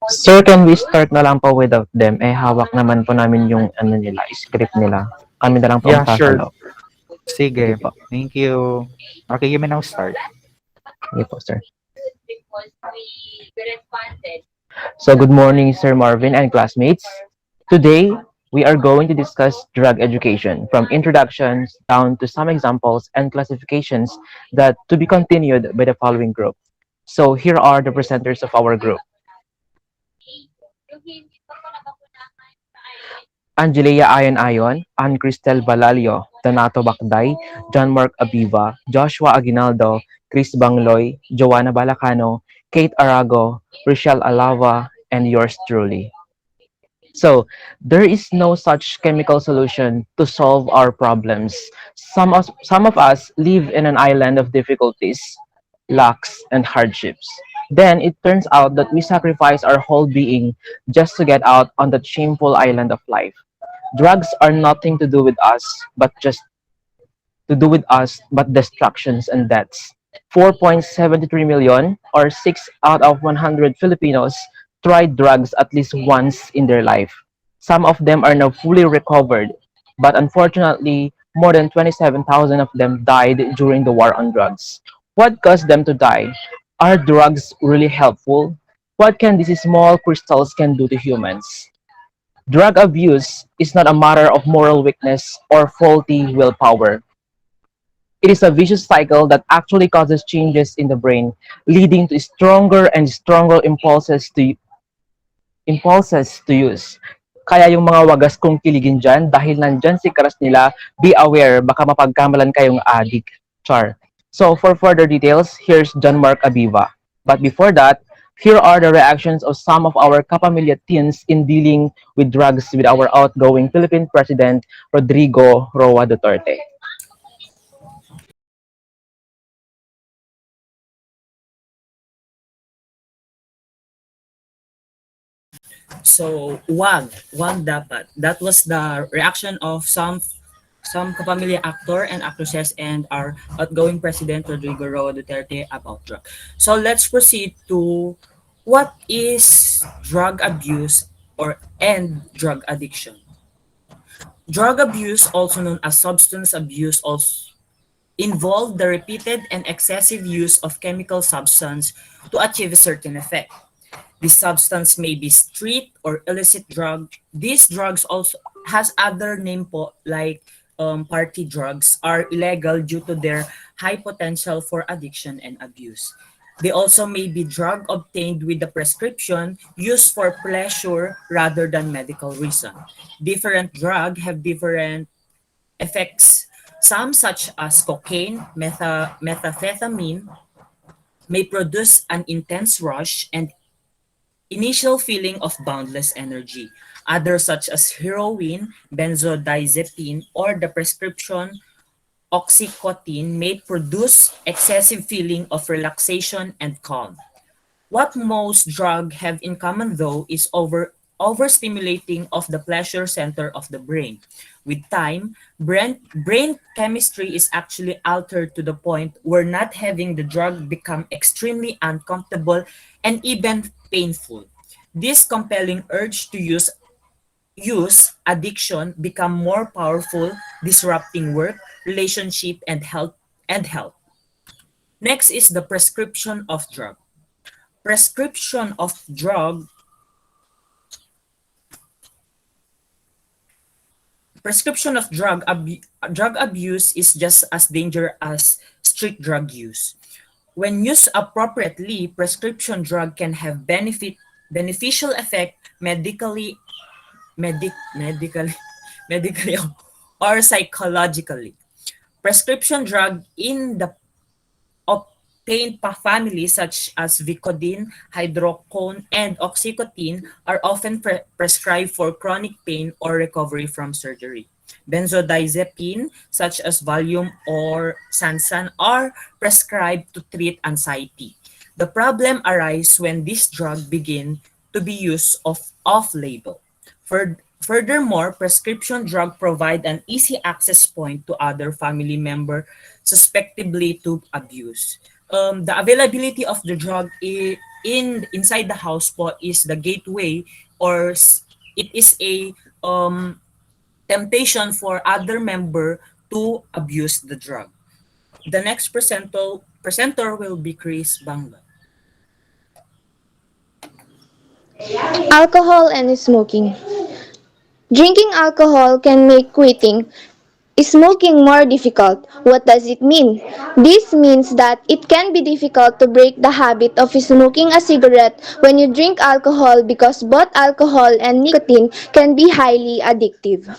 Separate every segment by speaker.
Speaker 1: Sir, can we start na lang po without them? Eh, hawak naman po namin yung ano nila, script nila. Kami na lang po ang
Speaker 2: Yeah, sure.
Speaker 1: sasalo.
Speaker 2: Sige
Speaker 1: Sige po.
Speaker 2: po. Thank you. Okay, you may now start.
Speaker 1: Sige po, sir. So, good morning, Sir Marvin and classmates. Today, we are going to discuss drug education from introductions down to some examples and classifications that to be continued by the following group. So, here are the presenters of our group. Angelia Ayon Ayon, Ann Cristel Balalio, Donato Bacday, John Mark Abiva, Joshua Aguinaldo, Chris Bangloy, Joanna Balacano, Kate Arago, Rochelle Alava, and yours truly. So, there is no such chemical solution to solve our problems. Some of us live in an island of difficulties, lacks, and hardships. Then it turns out that we sacrifice our whole being just to get out on that shameful island of life. Drugs are nothing to do with us, but destructions and deaths. 4.73 million, or 6 out of 100 Filipinos, tried drugs at least once in their life. Some of them are now fully recovered, but unfortunately, more than 27,000 of them died during the war on drugs. What caused them to die? Are drugs really helpful? What can these small crystals can do to humans? Drug abuse is not a matter of moral weakness or faulty willpower. It is a vicious cycle that actually causes changes in the brain, leading to stronger and stronger impulses to use. Kaya yung mga wagas kong kiligin dyan, dahil nandyan si crush nila, be aware, baka mapagkamalan kayong addict. Char. So for further details, here's John Mark Abiva. But before that, here are the reactions of some of our kapamilya teens in dealing with drugs with our outgoing Philippine President, Rodrigo Roa Duterte.
Speaker 3: So, wag dapat. That was the reaction of some kapamilya actor and actresses and our outgoing President Rodrigo Roa Duterte about drug. So let's proceed to what is drug abuse or and drug addiction. Drug abuse, also known as substance abuse, also involve the repeated and excessive use of chemical substance to achieve a certain effect. This substance may be street or illicit drug. These drugs also has other name po like party drugs are illegal due to their high potential for addiction and abuse. They also may be drug obtained with the prescription used for pleasure rather than medical reason. Different drug have different effects. Some such as cocaine, methamphetamine may produce an intense rush and initial feeling of boundless energy. Others such as heroin, benzodiazepine, or the prescription oxycodone may produce excessive feeling of relaxation and calm. What most drugs have in common though is overstimulating of the pleasure center of the brain. With time, brain chemistry is actually altered to the point where not having the drug become extremely uncomfortable and even painful. This compelling urge to use addiction become more powerful, disrupting work, relationship, and health. Next is the prescription of drug. Prescription of drug abuse is just as dangerous as street drug use. When used appropriately, prescription drug can have beneficial effect medically medically or psychologically. Prescription drug in the obtained family such as Vicodin, hydrocone, and oxycodone are often prescribed for chronic pain or recovery from surgery. Benzodiazepine such as Valium or Sansan are prescribed to treat anxiety. The problem arises when this drug begin to be used off-label. Furthermore, prescription drug provide an easy access point to other family member susceptibility to abuse. The availability of the drug inside the house po is the gateway, or it is a temptation for other member to abuse the drug. The next presenter will be Chris Bangla.
Speaker 4: Alcohol and smoking. Drinking alcohol can make quitting smoking more difficult. What does it mean? This means that it can be difficult to break the habit of smoking a cigarette when you drink alcohol because both alcohol and nicotine can be highly addictive.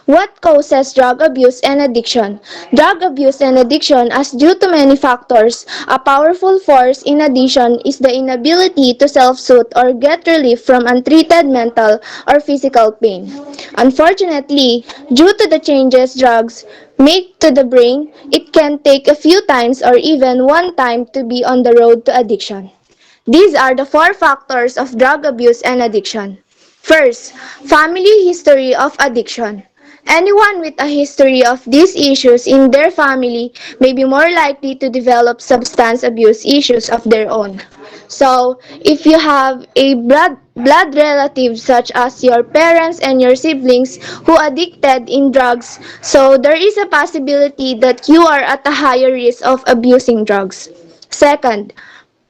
Speaker 4: What causes drug abuse and addiction? Drug abuse and addiction is due to many factors. A powerful force in addiction is the inability to self-soothe or get relief from untreated mental or physical pain. Unfortunately, due to the changes drugs make to the brain, it can take a few times or even one time to be on the road to addiction. These are the four factors of drug abuse and addiction. First, family history of addiction. Anyone with a history of these issues in their family may be more likely to develop substance abuse issues of their own. So, if you have a blood relative such as your parents and your siblings who addicted in drugs, so there is a possibility that you are at a higher risk of abusing drugs. Second,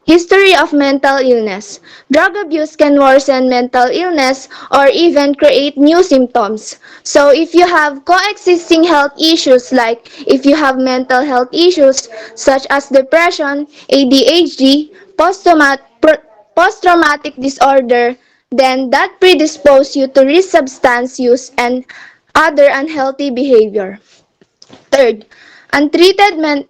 Speaker 4: history of mental illness. Drug abuse can worsen mental illness or even create new symptoms. So if you have coexisting health issues like if you have mental health issues such as depression, ADHD, post-traumatic disorder, then that predisposes you to risk substance use and other unhealthy behavior. Third, untreated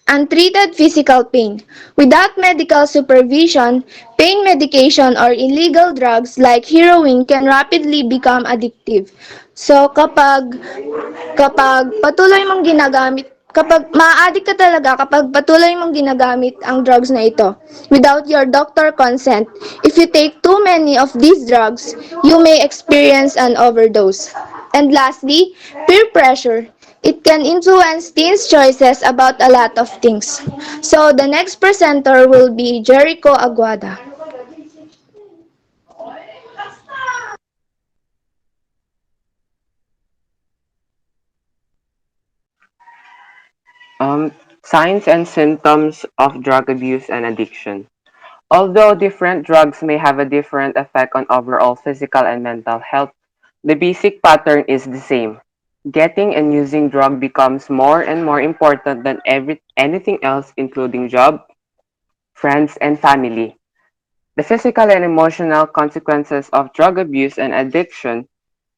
Speaker 4: untreated physical pain. Without medical supervision, pain medication or illegal drugs like heroin can rapidly become addictive. So kapag patuloy mong ginagamit kapag ma-addict ka talaga kapag patuloy mong ginagamit ang drugs na ito without your doctor consent. If you take too many of these drugs, you may experience an overdose. And lastly, peer pressure. It can influence teens' choices about a lot of things. So the next presenter will be Jericho Aguada.
Speaker 1: Signs and symptoms of drug abuse and addiction. Although different drugs may have a different effect on overall physical and mental health, the basic pattern is the same. Getting and using drug becomes more and more important than anything else, including job, friends, and family. The physical and emotional consequences of drug abuse and addiction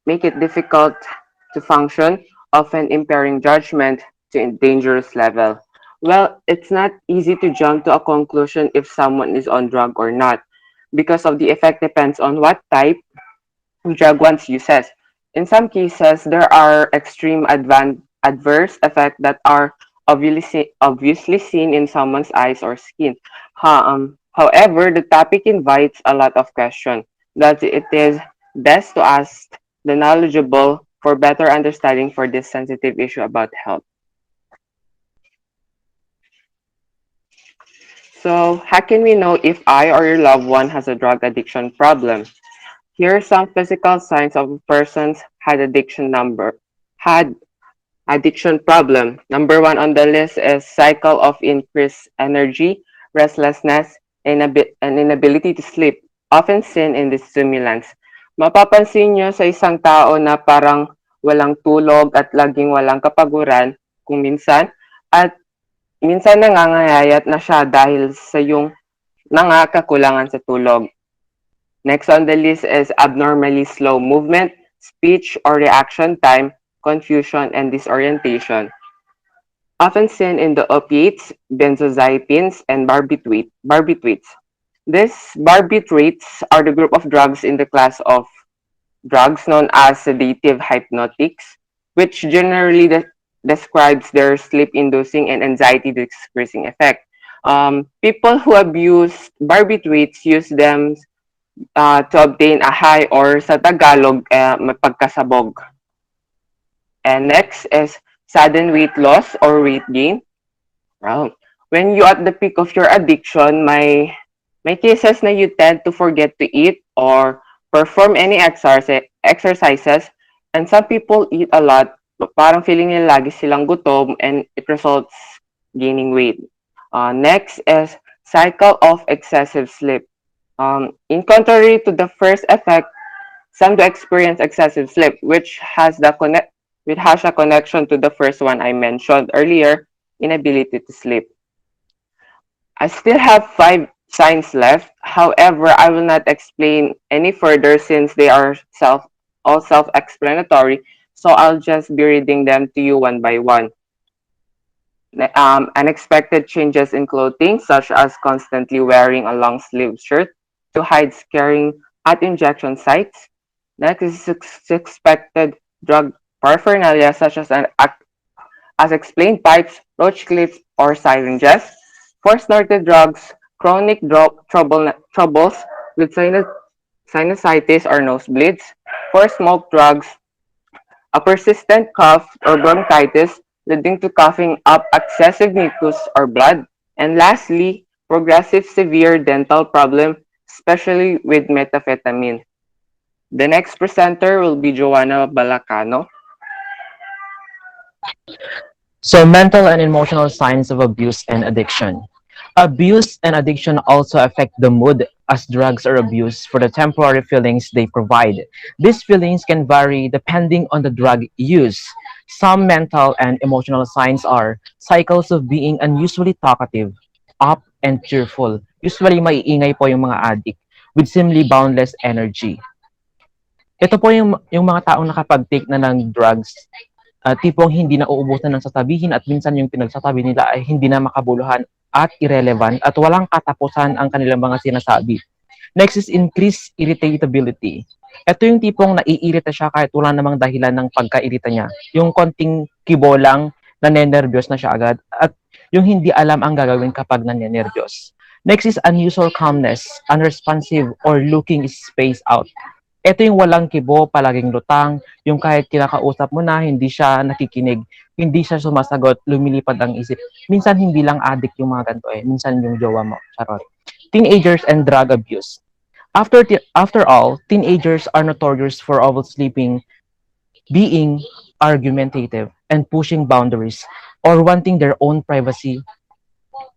Speaker 1: make it difficult to function, often impairing judgment to a dangerous level. Well, it's not easy to jump to a conclusion if someone is on drug or not, because of the effect depends on what type drug one uses. In some cases, there are extreme adverse effects that are obviously seen in someone's eyes or skin. However, the topic invites a lot of questions that it is best to ask the knowledgeable for better understanding for this sensitive issue about health. So, how can we know if I or your loved one has a drug addiction problem? Here are some physical signs of a person's had addiction problem. Number one on the list is cycle of increased energy, restlessness, and inability to sleep, often seen in the stimulants. Mapapansin nyo sa isang tao na parang walang tulog at laging walang kapaguran kung minsan, at minsan nangangayayat na siya dahil sa yung nangakakulangan sa tulog. Next on the list is abnormally slow movement, speech or reaction time, confusion, and disorientation, often seen in the opiates, benzodiazepines, and barbiturates. These barbiturates are the group of drugs in the class of drugs known as sedative hypnotics, which generally describes their sleep-inducing and anxiety-decreasing effect. People who abuse barbiturates use them to obtain a high or sa Tagalog, mapagkasabog. And next is sudden weight loss or weight gain. Wow. When you at the peak of your addiction,
Speaker 5: May cases na you tend to forget to eat or perform any exercises, and some people eat a lot, parang feeling nila lagi silang gutom, and it results gaining weight. Next is cycle of excessive sleep. In contrary to the first effect, some do experience excessive sleep, which has a connection to the first one I mentioned earlier, inability to sleep. I still have five signs left. However, I will not explain any further since they are all self-explanatory. So I'll just be reading them to you one by one. Unexpected changes in clothing, such as constantly wearing a long sleeve shirt to hide scaring at injection sites. Next is expected drug paraphernalia, such as as explained pipes, roach clips, or syringes. For snorted drugs, chronic troubles with sinusitis or nosebleeds. For smoked drugs, a persistent cough or bronchitis leading to coughing up excessive mucus or blood. And lastly, progressive severe dental problem, especially with methamphetamine. The next presenter will be Joanna Balacano.
Speaker 1: So, mental and emotional signs of abuse and addiction. Abuse and addiction also affect the mood as drugs are abused for the temporary feelings they provide. These feelings can vary depending on the drug use. Some mental and emotional signs are cycles of being unusually talkative, up and cheerful. Usually maiingay po yung mga addict with seemingly boundless energy. Ito po yung mga taong nakapag-take na ng drugs, tipong hindi na uubusan ng sasabihin at minsan yung pinagsasabi nila ay hindi na makabuluhan at irrelevant at walang katapusan ang kanilang mga sinasabi. Next is increased irritability. Ito yung tipong naiirita siya kahit wala namang dahilan ng pagkairita niya. Yung konting kibo lang, nanenervyos na siya agad at yung hindi alam ang gagawin kapag nanenervyos. Next is unusual calmness, unresponsive or looking spaced out. Ito yung walang kibo, palaging lutang, yung kahit kinakausap mo na, hindi siya nakikinig, hindi siya sumasagot, lumilipad ang isip. Minsan hindi lang addict yung mga ganito minsan yung jowa mo, charot. Teenagers and drug abuse. After all, teenagers are notorious for oversleeping, being argumentative, and pushing boundaries, or wanting their own privacy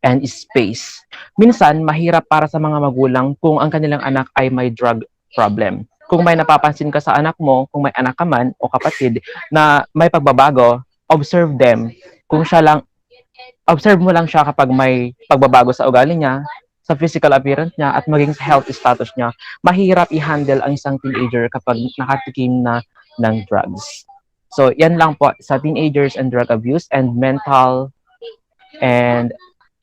Speaker 1: and space. Minsan, mahirap para sa mga magulang kung ang kanilang anak ay may drug problem. Kung may napapansin ka sa anak mo, kung may anak ka man o kapatid na may pagbabago, observe them. Kung siya lang, observe mo lang siya kapag may pagbabago sa ugali niya, sa physical appearance niya, at maging sa health status niya. Mahirap i-handle ang isang teenager kapag nakatikim na ng drugs. So, yan lang po sa teenagers and drug abuse and and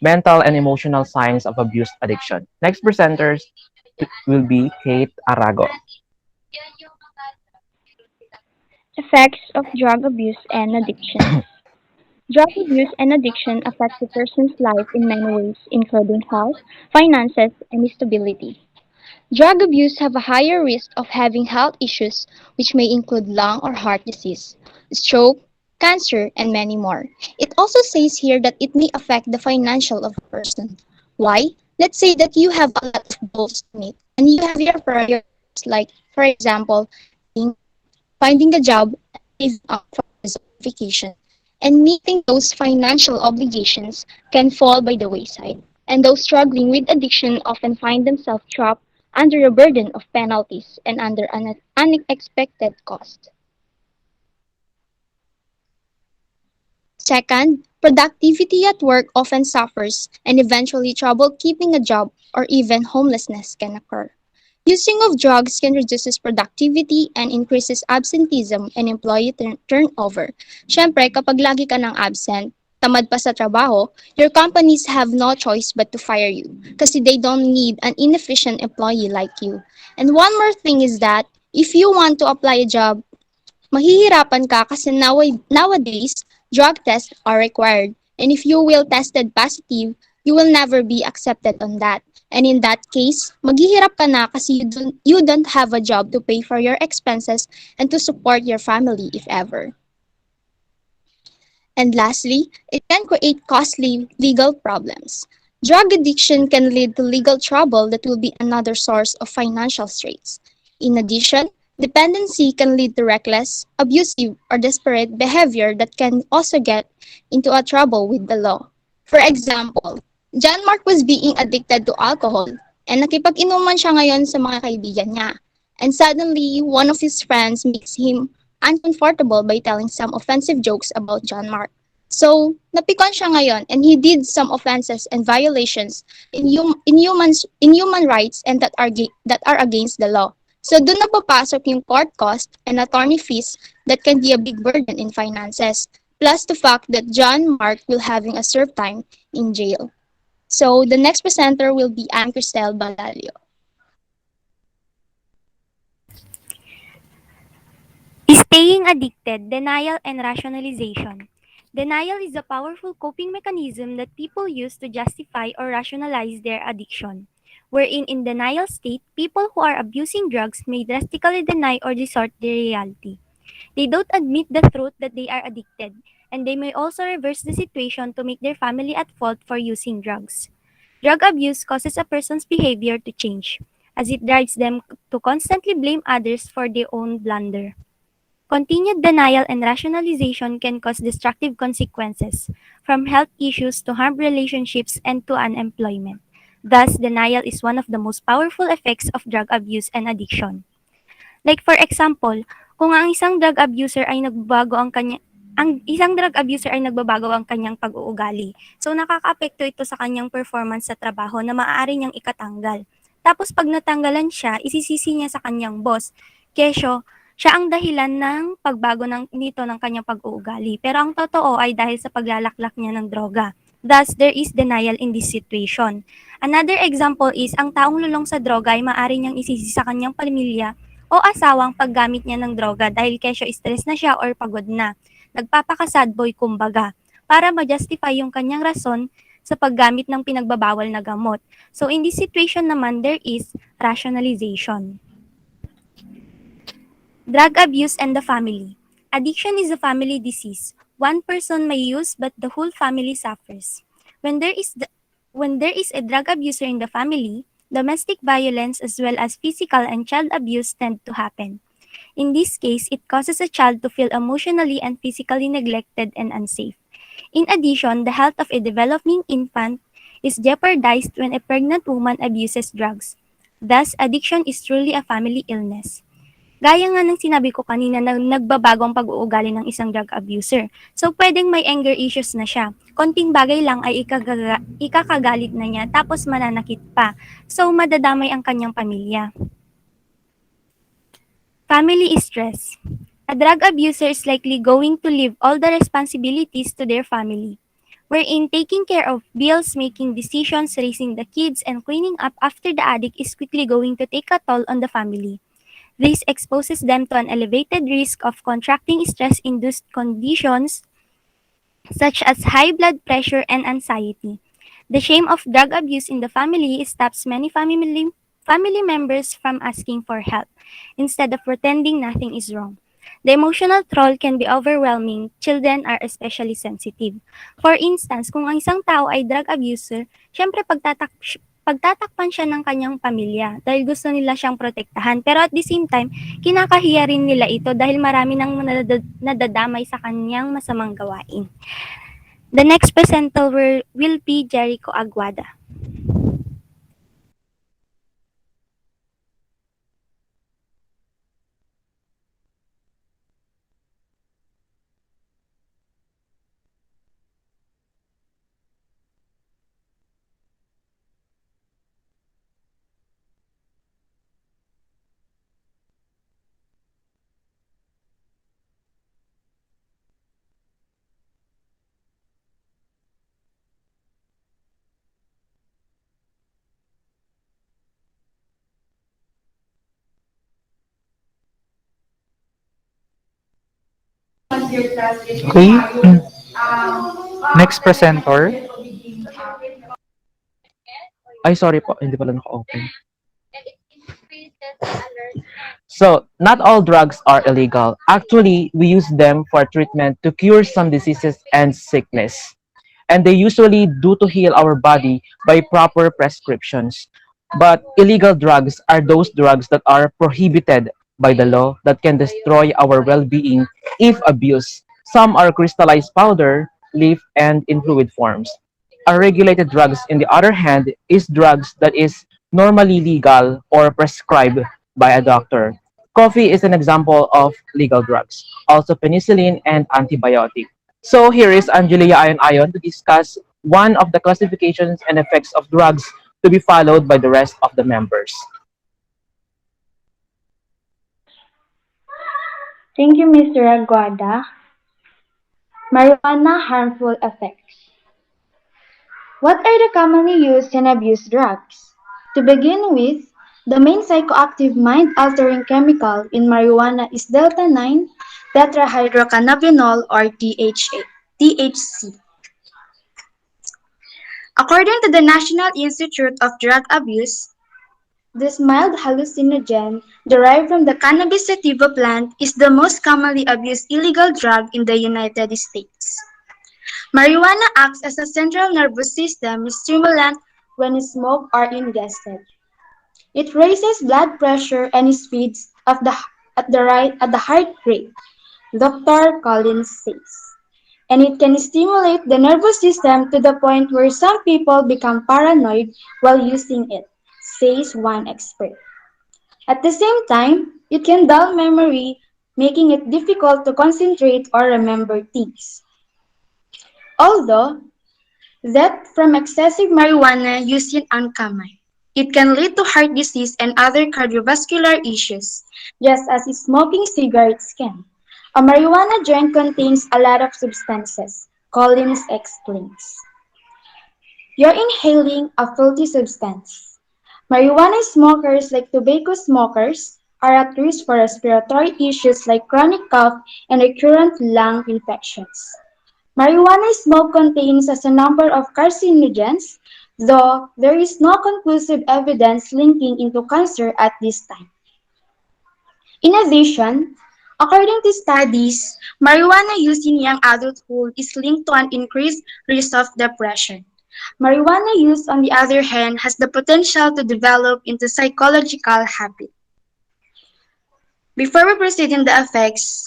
Speaker 1: mental and emotional signs of abuse addiction. Next presenters will be Kate Arago.
Speaker 6: Effects of drug abuse and addiction. Drug abuse and addiction affect a person's life in many ways, including health, finances, and stability. Drug abuse have a higher risk of having health issues, which may include lung or heart disease, stroke, cancer, and many more. It also says here that it may affect the financial of a person. Why? Let's say that you have a lot of goals to meet, and you have your priorities, like, for example, finding a job, saving up for vacation, and meeting those financial obligations can fall by the wayside. And those struggling with addiction often find themselves trapped under a burden of penalties and under an unexpected cost. Second, productivity at work often suffers, and eventually trouble keeping a job or even homelessness can occur. Using of drugs can reduce productivity and increases absenteeism and employee turnover. Siyempre, kapag lagi ka ng absent, tamad pa sa trabaho, your companies have no choice but to fire you kasi they don't need an inefficient employee like you. And one more thing is that if you want to apply a job, mahihirapan ka kasi nowadays, drug tests are required. And if you will tested positive, you will never be accepted on that. And in that case, maghihirap ka na kasi you don't have a job to pay for your expenses and to support your family if ever. And lastly, it can create costly legal problems. Drug addiction can lead to legal trouble that will be another source of financial straits. In addition, dependency can lead to reckless, abusive, or desperate behavior that can also get into a trouble with the law. For example, John Mark was being addicted to alcohol and nakipag-inuman siya ngayon sa mga kaibigan niya. And suddenly, one of his friends makes him uncomfortable by telling some offensive jokes about John Mark. So, napikon siya ngayon and he did some offenses and violations in human rights and that are against the law. So, doon na papasok yung court cost and attorney fees that can be a big burden in finances. Plus the fact that John Mark will having a serve time in jail. So, the next presenter will be Anne Cristel Balalio.
Speaker 7: Staying addicted, denial, and rationalization. Denial is a powerful coping mechanism that people use to justify or rationalize their addiction. Wherein in denial state, people who are abusing drugs may drastically deny or distort their reality. They don't admit the truth that they are addicted, and they may also reverse the situation to make their family at fault for using drugs. Drug abuse causes a person's behavior to change, as it drives them to constantly blame others for their own blunder. Continued denial and rationalization can cause destructive consequences, from health issues to harmed relationships and to unemployment. Thus, denial is one of the most powerful effects of drug abuse and addiction. Like for example, kung ang isang drug abuser ay nagbabago ang kanyang pag-uugali. So nakakaapekto ito sa kanyang performance sa trabaho na maaari niyang ikatanggal. Tapos pag natanggalan siya, isisisi niya sa kanyang boss. Kesyo, siya ang dahilan ng pagbago nito ng kanyang pag-uugali. Pero ang totoo ay dahil sa paglalaklak niya ng droga. Thus, there is denial in this situation. Another example is, ang taong lulong sa droga ay maaari niyang isisi sa kanyang pamilya o asawang paggamit niya ng droga dahil kesyo stress na siya or pagod na. Nagpapaka-sad boy kumbaga, para ma-justify yung kanyang rason sa paggamit ng pinagbabawal na gamot. So in this situation naman, there is rationalization. Drug abuse and the family. Addiction is a family disease. One person may use but the whole family suffers. When there is a drug abuser in the family, domestic violence as well as physical and child abuse tend to happen. In this case, it causes a child to feel emotionally and physically neglected and unsafe. In addition, the health of a developing infant is jeopardized when a pregnant woman abuses drugs. Thus, addiction is truly a family illness. Gaya nga ng sinabi ko kanina na nagbabago ang pag-uugali ng isang drug abuser. So, pwedeng may anger issues na siya. Konting bagay lang ay ikakagalit na niya tapos mananakit pa. So, madadamay ang kanyang pamilya. Family stress. A drug abuser is likely going to leave all the responsibilities to their family, wherein taking care of bills, making decisions, raising the kids, and cleaning up after the addict is quickly going to take a toll on the family. This exposes them to an elevated risk of contracting stress-induced conditions such as high blood pressure and anxiety. The shame of drug abuse in the family stops many family members from asking for help, instead of pretending nothing is wrong. The emotional toll can be overwhelming. Children are especially sensitive. For instance, kung ang isang tao ay drug abuser, syempre pagtatakpan siya ng kanyang pamilya dahil gusto nila siyang protektahan. Pero at the same time, kinakahiya rin nila ito dahil marami nang nadadamay sa kanyang masamang gawain. The next presenter will be Jericho Aguada.
Speaker 2: Okay. Next presenter.
Speaker 1: Ay, sorry po, hindi pala naka-open. So, not all drugs are illegal. Actually, we use them for treatment to cure some diseases and sickness. and they usually do to heal our body by proper prescriptions. But illegal drugs are those drugs that are prohibited by the law that can destroy our well-being if abused. Some are crystallized powder, leaf, and in fluid forms. Unregulated drugs, in the other hand, is drugs that is normally legal or prescribed by a doctor. Coffee is an example of legal drugs, also penicillin and antibiotic. So here is Angelia Ayon to discuss one of the classifications and effects of drugs to be followed by the rest of the members.
Speaker 8: Thank you, Mr. Aguada. Marijuana harmful effects. What are the commonly used and abused drugs? To begin with, the main psychoactive mind-altering chemical in marijuana is delta 9 tetrahydrocannabinol or THC. According to the National Institute of Drug Abuse, this mild hallucinogen derived from the cannabis sativa plant is the most commonly abused illegal drug in the United States. Marijuana acts as a central nervous system stimulant when smoked or ingested. It raises blood pressure and speeds at the heart rate, Dr. Collins says. And it can stimulate the nervous system to the point where some people become paranoid while using it, says one expert. At the same time, it can dull memory, making it difficult to concentrate or remember things. Although death from excessive marijuana use is uncommon, it can lead to heart disease and other cardiovascular issues, just as smoking cigarettes can. A marijuana joint contains a lot of substances, Collins explains. You're inhaling a faulty substance. Marijuana smokers, like tobacco smokers, are at risk for respiratory issues like chronic cough and recurrent lung infections. Marijuana smoke contains a number of carcinogens, though there is no conclusive evidence linking into cancer at this time. In addition, according to studies, marijuana use in young adulthood is linked to an increased risk of depression. Marijuana use, on the other hand, has the potential to develop into psychological habit. Before we proceed in the effects,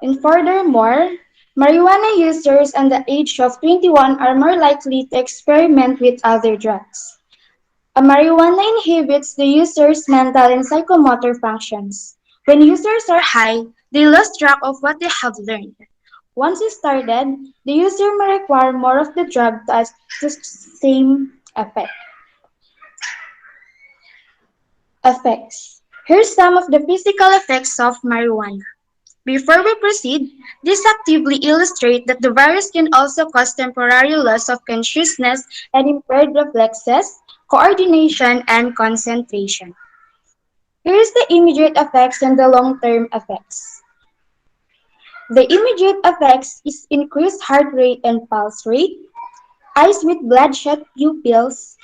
Speaker 8: and furthermore, marijuana users under the age of 21 are more likely to experiment with other drugs. A marijuana inhibits the user's mental and psychomotor functions. When users are high, they lose track of what they have learned. Once started, the user may require more of the drug to achieve the same effect. Effects. Here's some of the physical effects of marijuana. Before we proceed, this actively illustrates that the virus can also cause temporary loss of consciousness and impaired reflexes, coordination, and concentration. Here is the immediate effects and the long-term effects. The immediate effects is increased heart rate and pulse rate, eyes with bloodshot pupils,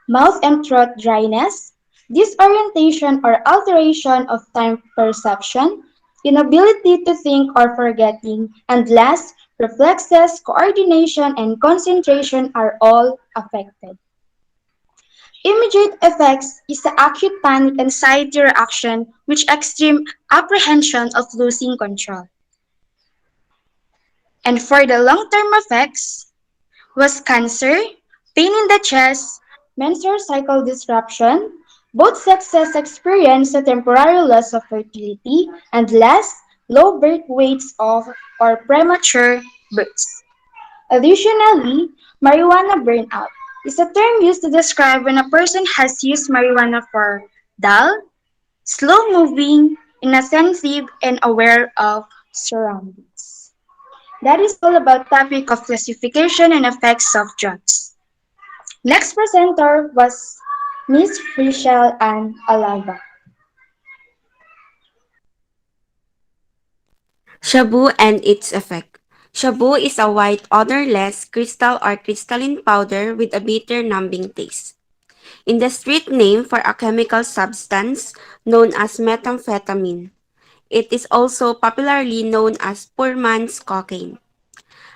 Speaker 8: mouth and throat dryness, disorientation or alteration of time perception, inability to think or forgetting, and last, reflexes, coordination, and concentration are all affected. Immediate effects is the acute panic anxiety reaction with extreme apprehension of losing control. And for the long-term effects was cancer, pain in the chest, menstrual cycle disruption, both sexes experience a temporary loss of fertility, and last, low birth weights of or premature births. Additionally, marijuana burnout is a term used to describe when a person has used marijuana for dull, slow-moving, inattentive, and aware of surroundings. That is all about topic of classification and effects of drugs. Next presenter was Miss Rachel Ann Alava.
Speaker 9: Shabu and its effect. Shabu is a white, odorless, crystal or crystalline powder with a bitter numbing taste. In the street name for a chemical substance known as methamphetamine. It is also popularly known as poor man's cocaine.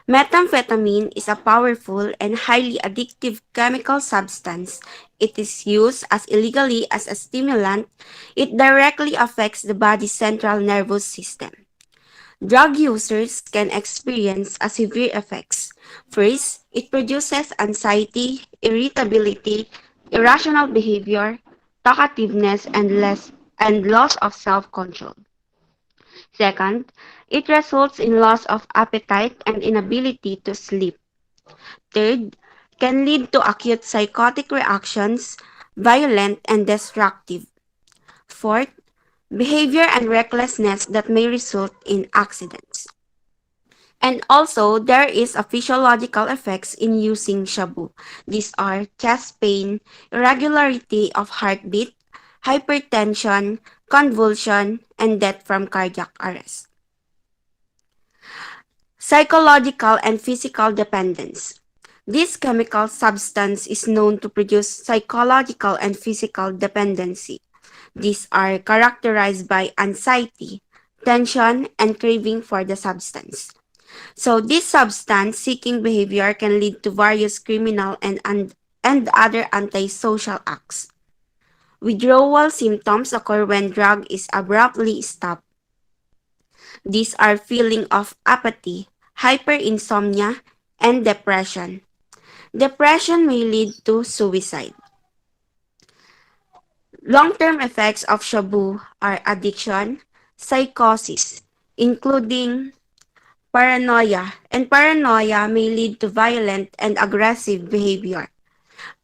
Speaker 9: Methamphetamine is a powerful and highly addictive chemical substance. It is used as illegally as a stimulant. It directly affects the body's central nervous system. Drug users can experience a severe effects. First, it produces anxiety, irritability, irrational behavior, talkativeness, and loss of self-control. Second, it results in loss of appetite and inability to sleep. Third, can lead to acute psychotic reactions, violent and destructive. Fourth, behavior and recklessness that may result in accidents. And also, there is a physiological effects in using shabu. These are chest pain, irregularity of heartbeat, hypertension, convulsion, and death from cardiac arrest. Psychological and physical dependence. This chemical substance is known to produce psychological and physical dependency. These are characterized by anxiety, tension, and craving for the substance. So this substance seeking behavior can lead to various criminal and other antisocial acts. Withdrawal symptoms occur when drug is abruptly stopped. These are feeling of apathy, hyperinsomnia, and depression. Depression may lead to suicide. Long-term effects of shabu are addiction, psychosis, including paranoia, and paranoia may lead to violent and aggressive behavior,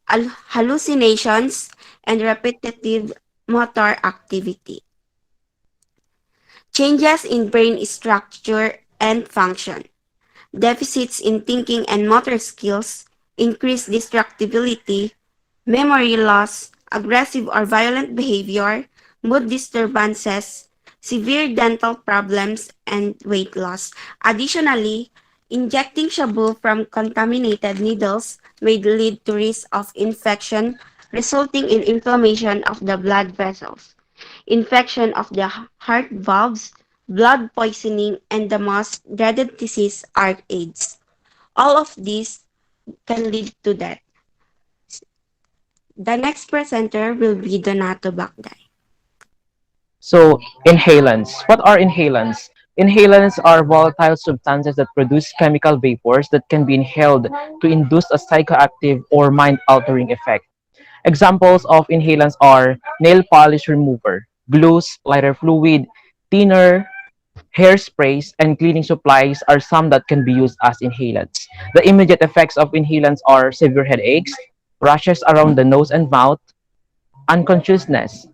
Speaker 9: hallucinations, and repetitive motor activity. Changes in brain structure and function. Deficits in thinking and motor skills, increased distractibility, memory loss, aggressive or violent behavior, mood disturbances, severe dental problems, and weight loss. Additionally, injecting shabu from contaminated needles may lead to risk of infection, resulting in inflammation of the blood vessels, infection of the heart valves, blood poisoning, and the most dreaded disease are AIDS. All of these can lead to death. The next presenter will be Donato Bacday.
Speaker 1: So, inhalants. What are inhalants? Inhalants are volatile substances that produce chemical vapors that can be inhaled to induce a psychoactive or mind-altering effect. Examples of inhalants are nail polish remover, glues, lighter fluid, thinner, hairsprays, and cleaning supplies are some that can be used as inhalants. The immediate effects of inhalants are severe headaches, rashes around the nose and mouth, unconsciousness,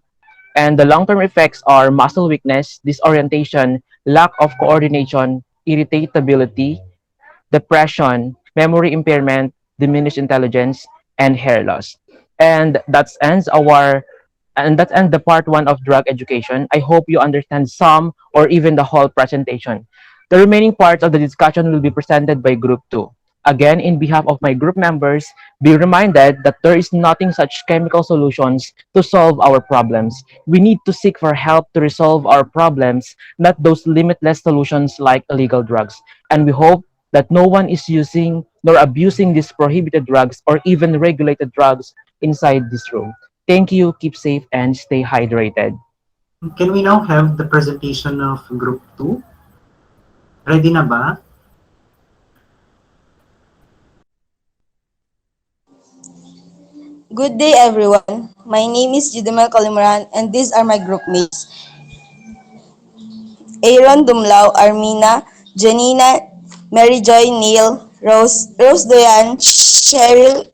Speaker 1: and the long-term effects are muscle weakness, disorientation, lack of coordination, irritability, depression, memory impairment, diminished intelligence, and hair loss. And that ends the part one of drug education. I hope you understand some or even the whole presentation. The remaining parts of the discussion will be presented by group two. Again, in behalf of my group members, be reminded that there is nothing such chemical solutions to solve our problems. We need to seek for help to resolve our problems, not those limitless solutions like illegal drugs. And we hope that no one is using nor abusing these prohibited drugs or even regulated drugs inside this room. Thank you, keep safe, and stay hydrated.
Speaker 2: Can we now have the presentation of Group 2? Ready na ba?
Speaker 10: Good day, everyone. My name is Judamel Kalimuran, and these are my group mates. Aaron Dumlao, Armina, Janina, Mary Joy, Neil, Rose Doyan, Cheryl,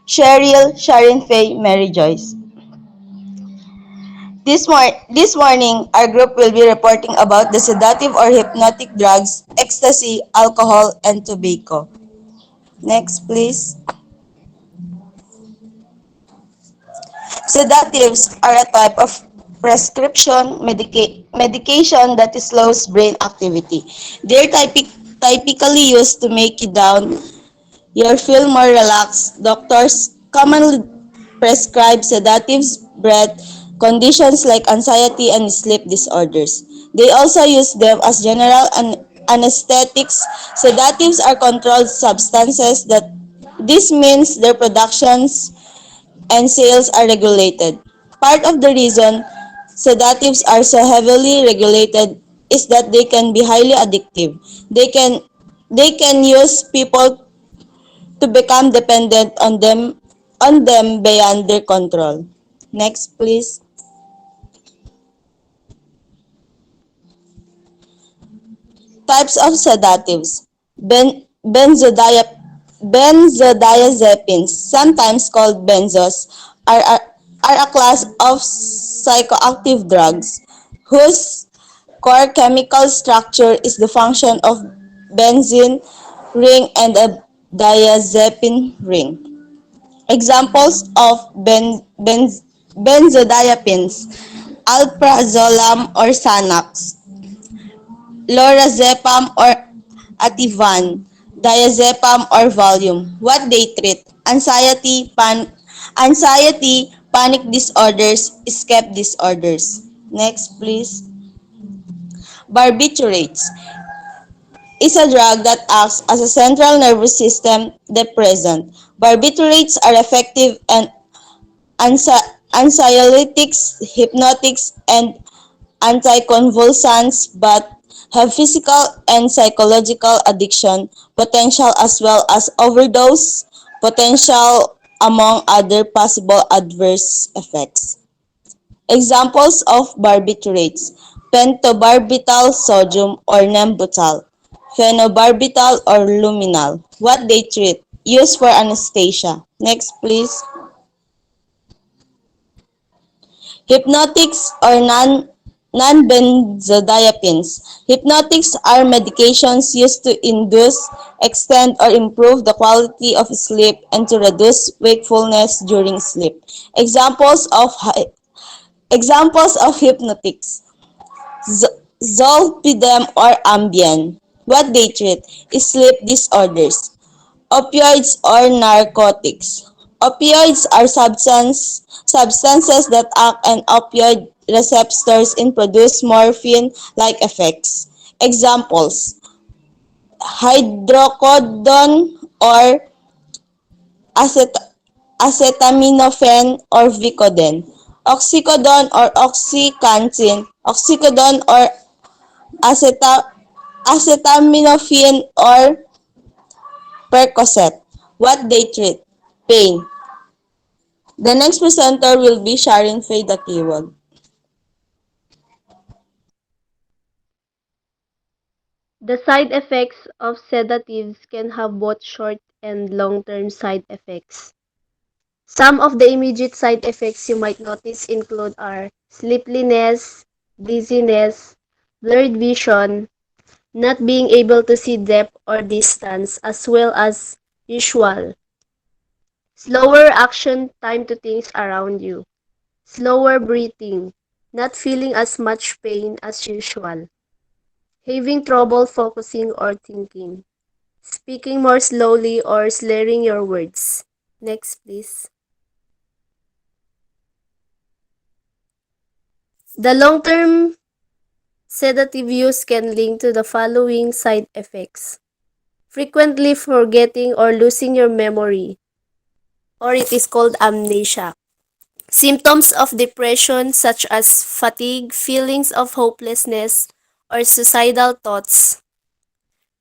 Speaker 10: Sharon Faye, Mary Joyce. This morning, our group will be reporting about the sedative or hypnotic drugs, ecstasy, alcohol, and tobacco. Next, please. Sedatives are a type of prescription medication that slows brain activity. They are typically used to make you down. You feel more relaxed. Doctors commonly prescribe sedatives, breath conditions like anxiety and sleep disorders. They also use them as general anesthetics. Sedatives are controlled substances that this means their productions and sales are regulated. Part of the reason sedatives are so heavily regulated is that they can be highly addictive. They can use people to become dependent on them beyond their control. Next, please. Types of sedatives. Benzodiazepines, sometimes called benzos, are a class of psychoactive drugs whose core chemical structure is the function of benzene ring and a diazepine ring. Examples of benzodiazepines: alprazolam or Xanax, lorazepam or Ativan, diazepam or Valium. What they treat: anxiety, panic disorders, escape disorders. Next, please. Barbiturates is a drug that acts as a central nervous system depressant. Barbiturates are effective and anxiolytics, hypnotics, and anticonvulsants but have physical and psychological addiction potential as well as overdose potential among other possible adverse effects. Examples of barbiturates: pentobarbital sodium or nembutal, phenobarbital or luminal. What they treat: used for anesthesia. Next, please. Hypnotics or non-benzodiazepines. Hypnotics are medications used to induce, extend, or improve the quality of sleep and to reduce wakefulness during sleep. Examples of hypnotics: zolpidem or Ambien. What they treat is sleep disorders. Opioids or narcotics. Opioids are substances that act on opioid receptors and produce morphine-like effects. Examples: hydrocodone or acetaminophen or Vicodin, oxycodone or oxycantin, oxycodone or acetaminophen or Percocet. What they treat: pain. The next presenter will be Sharon Faye Dakiwag.
Speaker 11: The side effects of sedatives can have both short and long-term side effects. Some of the immediate side effects you might notice include are sleepiness, dizziness, blurred vision, not being able to see depth or distance as well as usual, slower action time to things around you, slower breathing, not feeling as much pain as usual, having trouble focusing or thinking, speaking more slowly or slurring your words. Next, please. The long-term sedative use can link to the following side effects: frequently forgetting or losing your memory, or it is called amnesia. Symptoms of depression such as fatigue, feelings of hopelessness, or suicidal thoughts.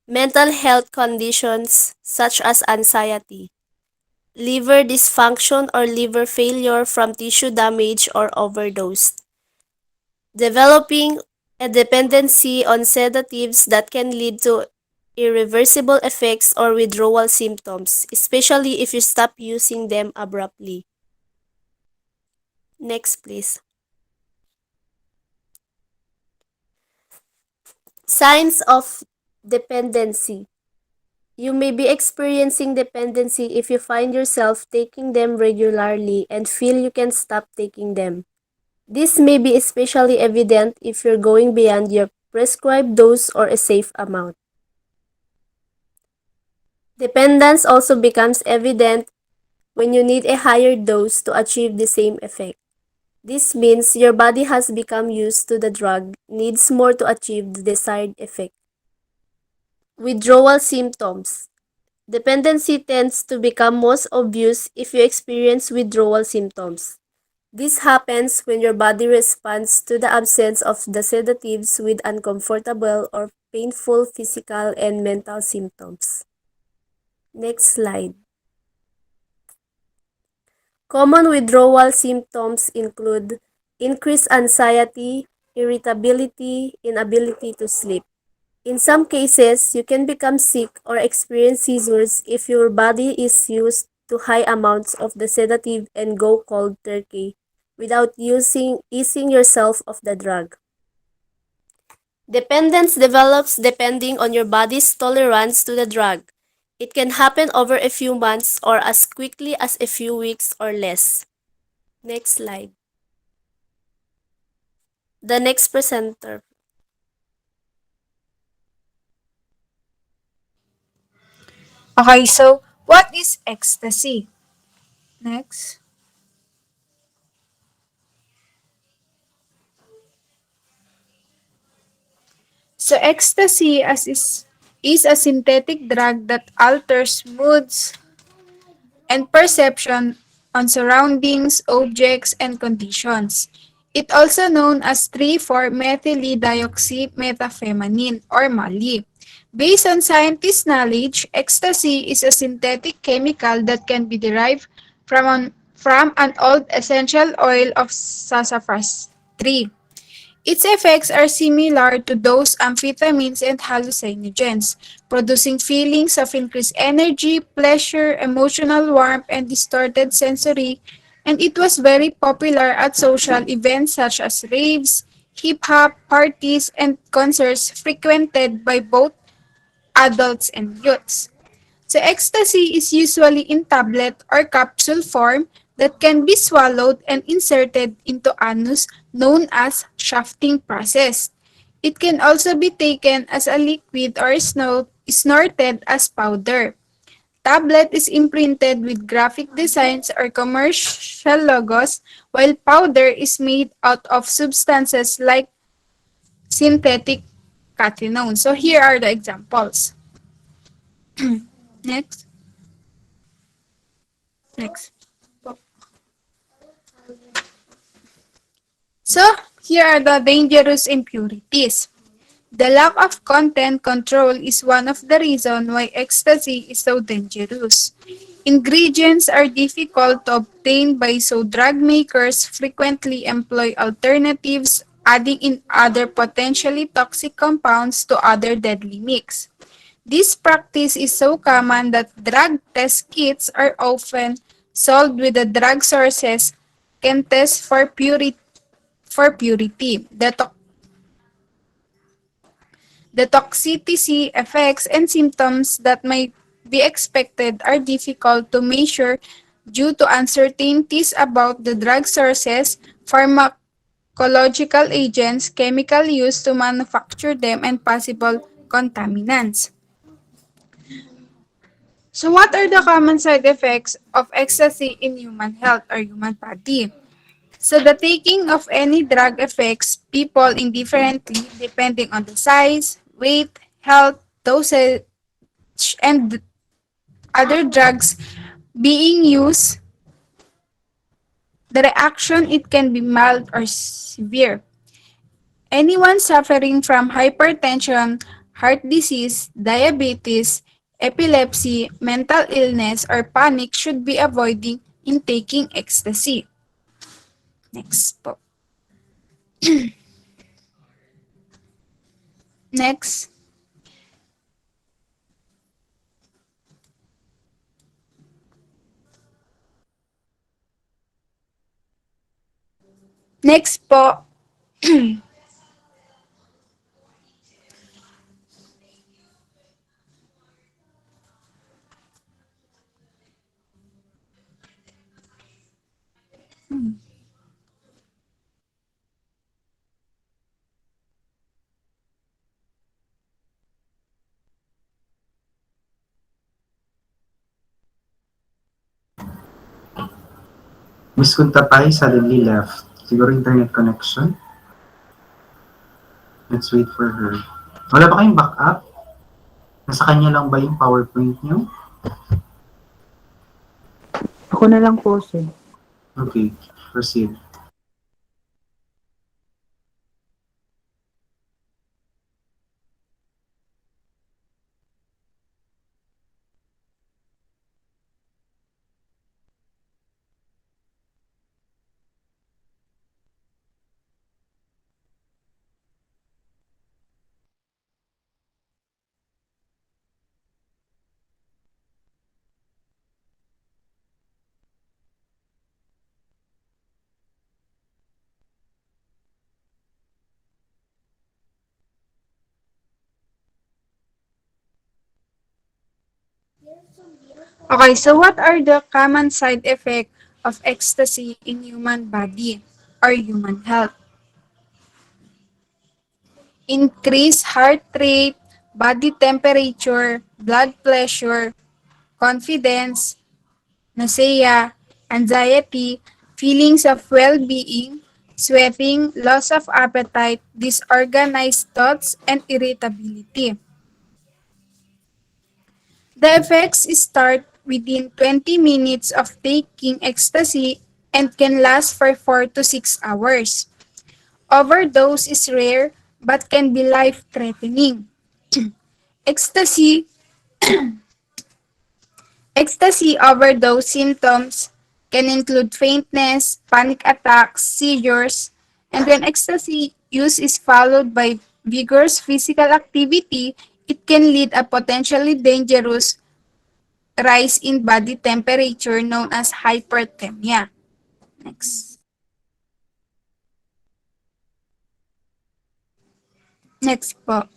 Speaker 11: Mental health conditions such as anxiety, liver dysfunction or liver failure from tissue damage or overdose. Developing a dependency on sedatives that can lead to irreversible effects or withdrawal symptoms, especially if you stop using them abruptly. Next, please. Signs of dependency. You may be experiencing dependency if you find yourself taking them regularly and feel you can stop taking them. This may be especially evident if you're going beyond your prescribed dose or a safe amount. Dependence also becomes evident when you need a higher dose to achieve the same effect. This means your body has become used to the drug, needs more to achieve the desired effect. Withdrawal symptoms. Dependency tends to become most obvious if you experience withdrawal symptoms. This happens when your body responds to the absence of the sedatives with uncomfortable or painful physical and mental symptoms. Next slide. Common withdrawal symptoms include increased anxiety, irritability, inability to sleep. In some cases, you can become sick or experience seizures if your body is used to high amounts of the sedative and go cold turkey without easing yourself of the drug. Dependence develops depending on your body's tolerance to the drug. It can happen over a few months or as quickly as a few weeks or less. Next slide. The next presenter.
Speaker 12: Okay, so what is ecstasy? Next. So ecstasy is a synthetic drug that alters moods and perception on surroundings, objects, and conditions. It also known as 3,4-methylidioxymethamphetamine or MALI. Based on scientists' knowledge, ecstasy is a synthetic chemical that can be derived from an old essential oil of sassafras tree. Its effects are similar to those amphetamines and hallucinogens, producing feelings of increased energy, pleasure, emotional warmth, and distorted sensory, and it was very popular at social events such as raves, hip-hop parties, and concerts frequented by both adults and youths. So ecstasy is usually in tablet or capsule form that can be swallowed and inserted into anus known as shafting process. It can also be taken as a liquid or snorted as powder. Tablet is imprinted with graphic designs or commercial logos, while powder is made out of substances like synthetic cathinone. So here are the examples. Next. Next. So, here are the dangerous impurities. The lack of content control is one of the reasons why ecstasy is so dangerous. Ingredients are difficult to obtain by so drug makers frequently employ alternatives, adding in other potentially toxic compounds to other deadly mix. This practice is so common that drug test kits are often sold with the drug sources can test for purity. The toxicity effects and symptoms that may be expected are difficult to measure due to uncertainties about the drug sources, pharmacological agents, chemical use to manufacture them, and possible contaminants. So what are the common side effects of ecstasy in human health or human body? So the taking of any drug affects people indifferently depending on the size, weight, health, dosage, and other drugs being used. The reaction it can be mild or severe. Anyone suffering from hypertension, heart disease, diabetes, epilepsy, mental illness, or panic should be avoiding in taking ecstasy. Next po. Next. Next po.
Speaker 2: Miss Kuntapay suddenly left. Siguro internet connection. Let's wait for her. Wala ba kayong backup? Nasa kanya lang ba yung PowerPoint niyo?
Speaker 13: Ako na lang po, sir.
Speaker 2: Okay, proceed.
Speaker 12: Okay, so what are the common side effects of ecstasy in human body or human health? Increased heart rate, body temperature, blood pressure, confidence, nausea, anxiety, feelings of well-being, sweating, loss of appetite, disorganized thoughts, and irritability. The effects start within 20 minutes of taking ecstasy and can last for 4 to 6 hours. Overdose is rare but can be life-threatening. Ecstasy Ecstasy overdose symptoms can include faintness, panic attacks, seizures, and when ecstasy use is followed by vigorous physical activity, it can lead a potentially dangerous rise in body temperature known as hyperthermia. Next. Next po.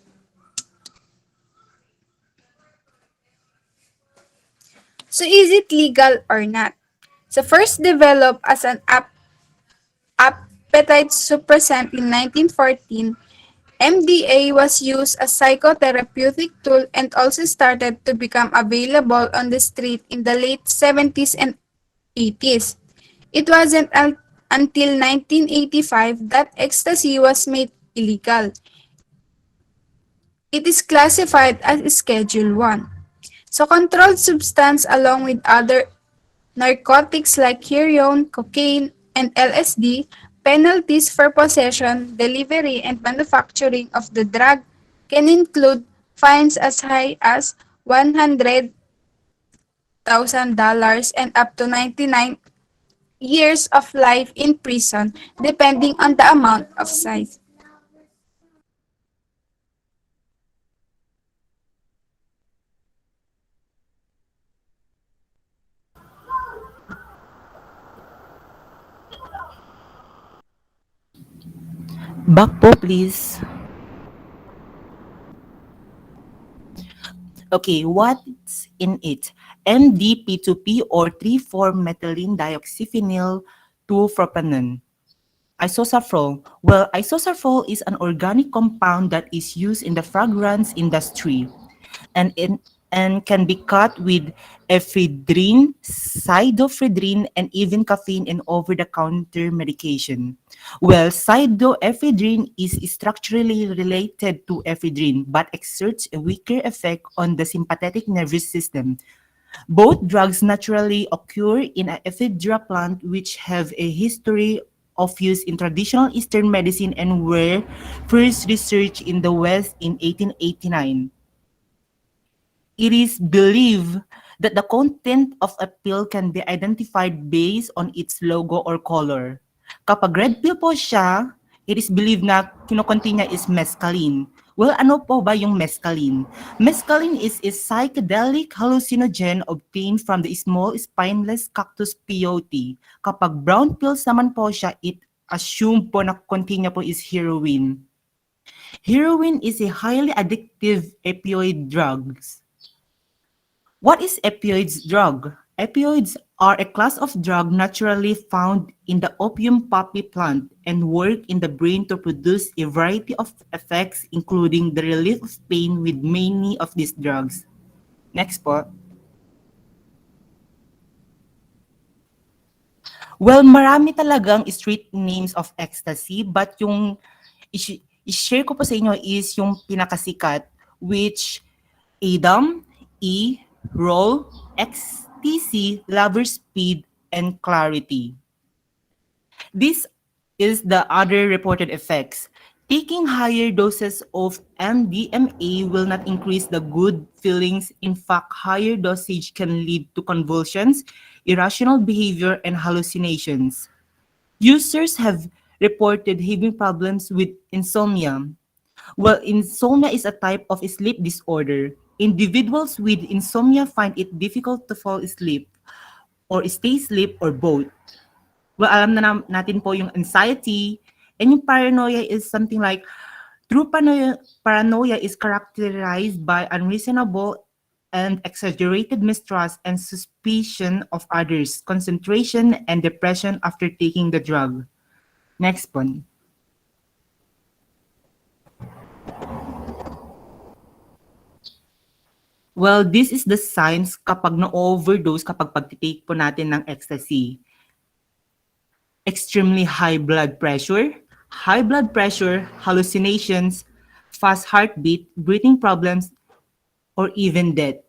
Speaker 12: So is it legal or not? So first developed as an appetite suppressant in 1914, MDA was used as psychotherapeutic tool and also started to become available on the street in the late 70s and 80s. It wasn't until 1985 that ecstasy was made illegal. It is classified as Schedule 1. So controlled substance along with other narcotics like heroin, cocaine, and LSD, penalties for possession, delivery, and manufacturing of the drug can include fines as high as $100,000 and up to 99 years of life in prison, depending on the amount of size.
Speaker 13: Back po, please. Okay, what's in it? MDP2P or 3,4-methylene dioxyphenyl 2-propanone. Isosafrole. Well, isosafrole is an organic compound that is used in the fragrance industry and can be cut with ephedrine, pseudoephedrine, and even caffeine and over-the-counter medication. Well, pseudoephedrine is structurally related to ephedrine but exerts a weaker effect on the sympathetic nervous system. Both drugs naturally occur in a ephedra plant which have a history of use in traditional Eastern medicine and were first researched in the West in 1889. It is believed that the content of a pill can be identified based on its logo or color. Kapag red pill po siya, it is believed na kinokontain niya is mescaline. Well, ano po ba yung mescaline? Mescaline is a psychedelic hallucinogen obtained from the small spineless cactus peyote. Kapag brown pills naman po siya, it assume po na contain niya po is heroin. Heroin is a highly addictive opioid drug. What is opioids drug? Opioids are a class of drug naturally found in the opium poppy plant and work in the brain to produce a variety of effects including the relief of pain with many of these drugs. Next po. Well, marami talagang street names of ecstasy but yung i-share ko po sa inyo is yung pinakasikat which Adam, E, roll, XTC, lover speed, and clarity. This is the other reported effects. Taking higher doses of MDMA will not increase the good feelings. In fact, higher dosage can lead to convulsions, irrational behavior, and hallucinations. Users have reported having problems with insomnia. Well, insomnia is a type of sleep disorder. Individuals with insomnia find it difficult to fall asleep or stay asleep or both. Well, alam na natin po yung anxiety and yung paranoia is something like true paranoia is characterized by unreasonable and exaggerated mistrust and suspicion of others, concentration and depression after taking the drug. Next one. Well, this is the signs kapag na-overdose kapag pagtitake po natin ng ecstasy. Extremely high blood pressure, hallucinations, fast heartbeat, breathing problems, or even death.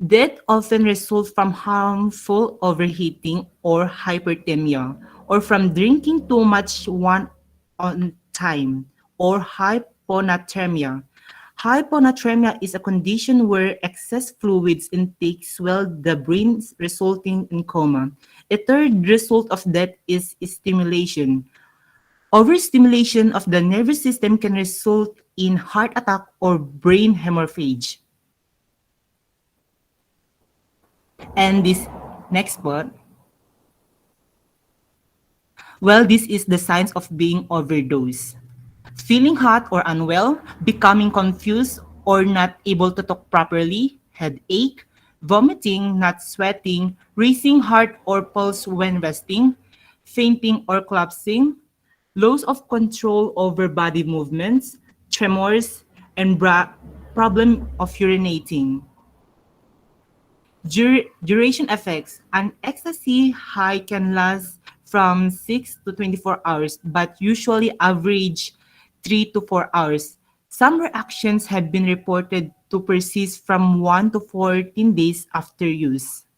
Speaker 13: Death often results from harmful overheating or hyperthermia, or from drinking too much one on time, or hyponatremia. Hyponatremia is a condition where excess fluids intake swell the brain, resulting in coma. A third result of death is stimulation. Overstimulation of the nervous system can result in heart attack or brain hemorrhage. And this next one, well, this is the signs of being overdosed. Feeling hot or unwell, becoming confused or not able to talk properly, headache, vomiting, not sweating, racing heart or pulse when resting, fainting or collapsing, loss of control over body movements, tremors, and problem of urinating. Duration effects. An ecstasy high can last from 6 to 24 hours, but usually average 3 to 4 hours. Some reactions have been reported to persist from 1 to 14 days after use.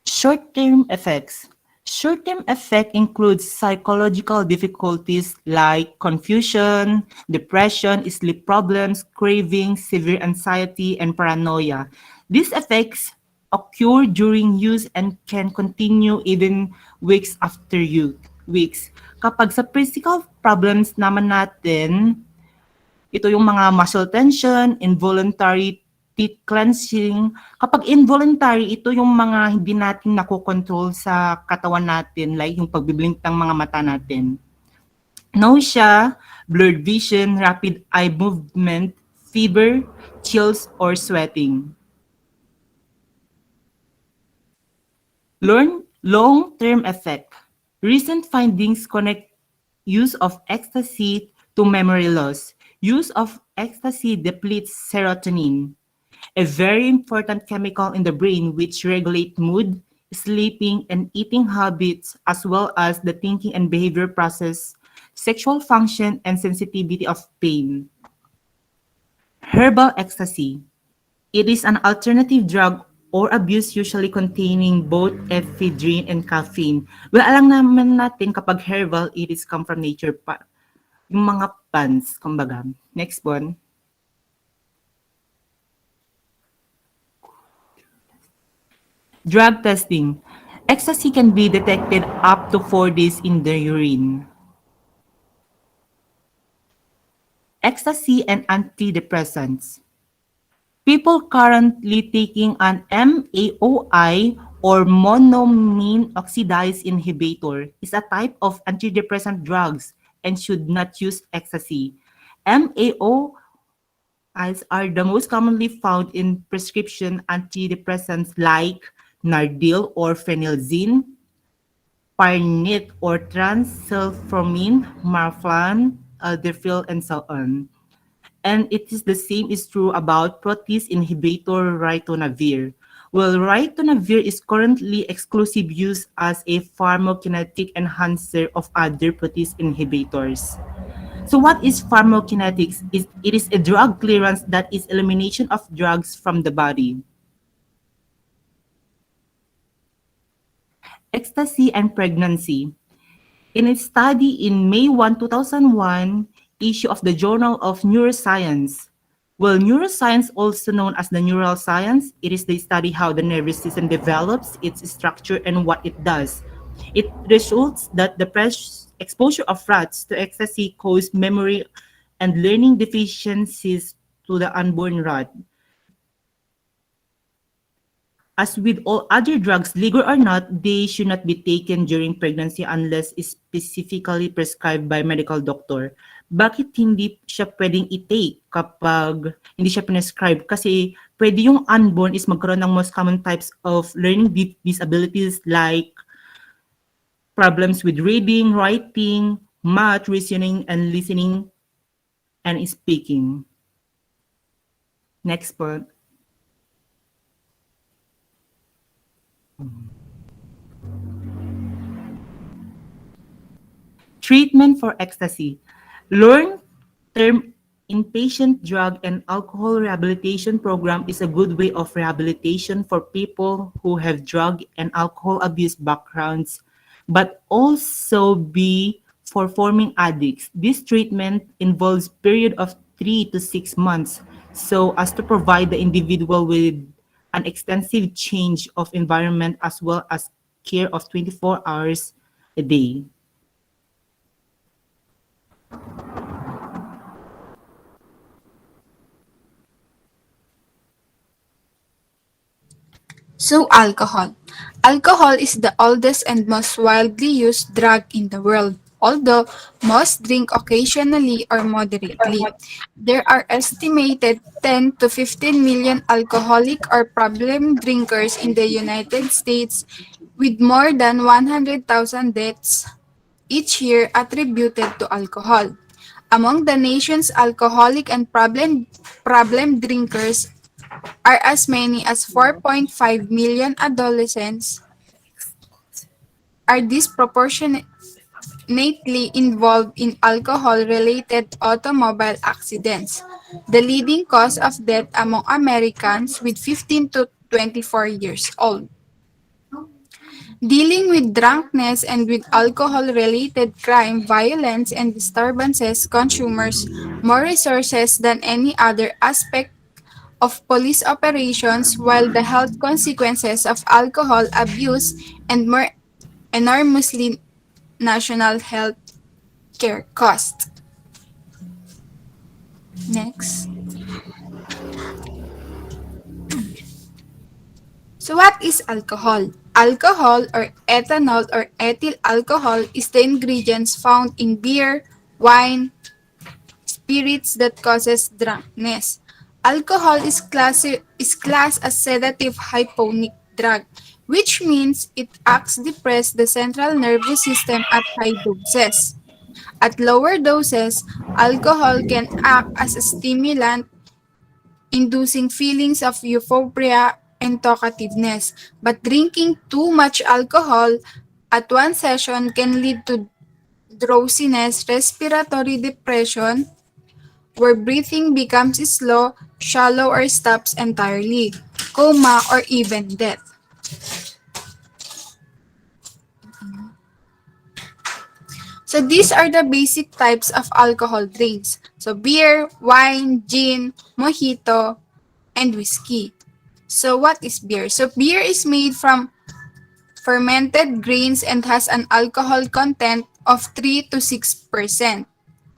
Speaker 13: Short-term effects. Short-term effect includes psychological difficulties like confusion, depression, sleep problems, craving, severe anxiety, and paranoia. These effects occur during use and can continue even weeks after use. Kapag sa physical problems naman natin, ito yung mga muscle tension, involuntary teeth clencing. Kapag involuntary, ito yung mga hindi natin nakokontrol sa katawan natin, like yung pagbiblink ng mga mata natin. Nausea, blurred vision, rapid eye movement, fever, chills, or sweating. Long-term effect. Recent findings connect use of ecstasy to memory loss. Use of ecstasy depletes serotonin, a very important chemical in the brain which regulates mood, sleeping, and eating habits, as well as the thinking and behavior process, sexual function, and sensitivity of pain. Herbal ecstasy. It is an alternative drug or abuse usually containing both ephedrine and caffeine. Well, alam naman natin kapag herbal, it is come from nature pa. Yung mga plants, kumbaga. Next one. Drug testing. Ecstasy can be detected up to 4 days in the urine. Ecstasy and antidepressants. People currently taking an MAOI or monoamine oxidase inhibitor is a type of antidepressant drugs and should not use ecstasy. MAOIs are the most commonly found in prescription antidepressants like Nardil or phenelzine, Parnit or transylphromine, Marflan, Alderfil, and so on. And it is the same is true about protease inhibitor ritonavir. Well, ritonavir is currently exclusive use as a pharmacokinetic enhancer of other protease inhibitors. So what is pharmacokinetics? It is a drug clearance that is elimination of drugs from the body. Ecstasy and pregnancy. In a study in May 1, 2001, issue of the Journal of Neuroscience. Well, neuroscience, also known as the neural science, it is the study how the nervous system develops, its structure, and what it does. It results that the exposure of rats to ecstasy caused memory and learning deficiencies to the unborn rat. As with all other drugs, legal or not, they should not be taken during pregnancy unless specifically prescribed by medical doctor. Bakit hindi siya pwedeng i-take kapag hindi siya prescribed? Kasi pwede yung unborn is magkaroon ng most common types of learning disabilities like problems with reading, writing, math, reasoning, and listening, and speaking. Next point. Treatment for ecstasy. Long-term inpatient drug and alcohol rehabilitation program is a good way of rehabilitation for people who have drug and alcohol abuse backgrounds, but also be for forming addicts. This treatment involves period of 3 to 6 months so as to provide the individual with an extensive change of environment as well as care of 24 hours a day.
Speaker 12: So, alcohol. Alcohol is the oldest and most widely used drug in the world, although most drink occasionally or moderately. There are estimated 10 to 15 million alcoholic or problem drinkers in the United States, with more than 100,000 deaths each year attributed to alcohol. Among the nation's alcoholic and problem drinkers are as many as 4.5 million adolescents are disproportionately involved in alcohol-related automobile accidents, the leading cause of death among Americans with 15 to 24 years old. Dealing with drunkenness and with alcohol-related crime, violence, and disturbances consumers more resources than any other aspect of police operations, while the health consequences of alcohol abuse and more enormously national health care cost. Next. So what is alcohol? Alcohol or ethanol or ethyl alcohol is the ingredients found in beer, wine, spirits that causes drunkenness. Alcohol is classed as sedative hyponic drug, which means it acts depress the central nervous system at high doses. At lower doses, alcohol can act as a stimulant, inducing feelings of euphoria and talkativeness. But drinking too much alcohol at one session can lead to drowsiness, respiratory depression, where breathing becomes slow, shallow, or stops entirely, coma, or even death. So these are the basic types of alcohol drinks. So beer, wine, gin, mojito, and whiskey. So what is beer? So beer is made from fermented grains and has an alcohol content of 3 to 6%,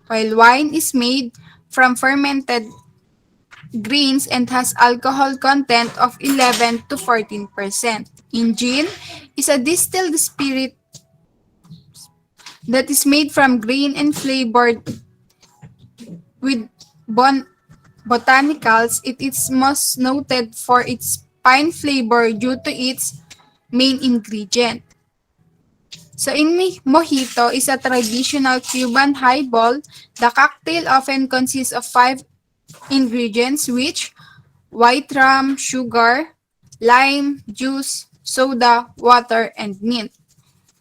Speaker 12: while wine is made from fermented grains and has alcohol content of 11 to 14%. In gin is a distilled spirit that is made from grain and flavored with botanicals. It is most noted for its pine flavor due to its main ingredient. So in mojito is a traditional Cuban highball. The cocktail often consists of 5 ingredients, which white rum, sugar, lime, juice, soda, water, and mint.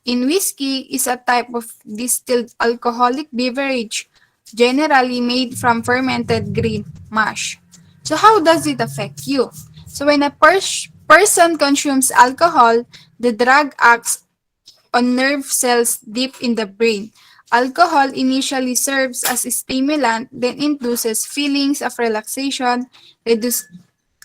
Speaker 12: In whiskey is a type of distilled alcoholic beverage generally made from fermented grain mash. So how does it affect you? So when a person consumes alcohol, the drug acts on nerve cells deep in the brain. Alcohol initially serves as a stimulant, then induces feelings of relaxation, reduce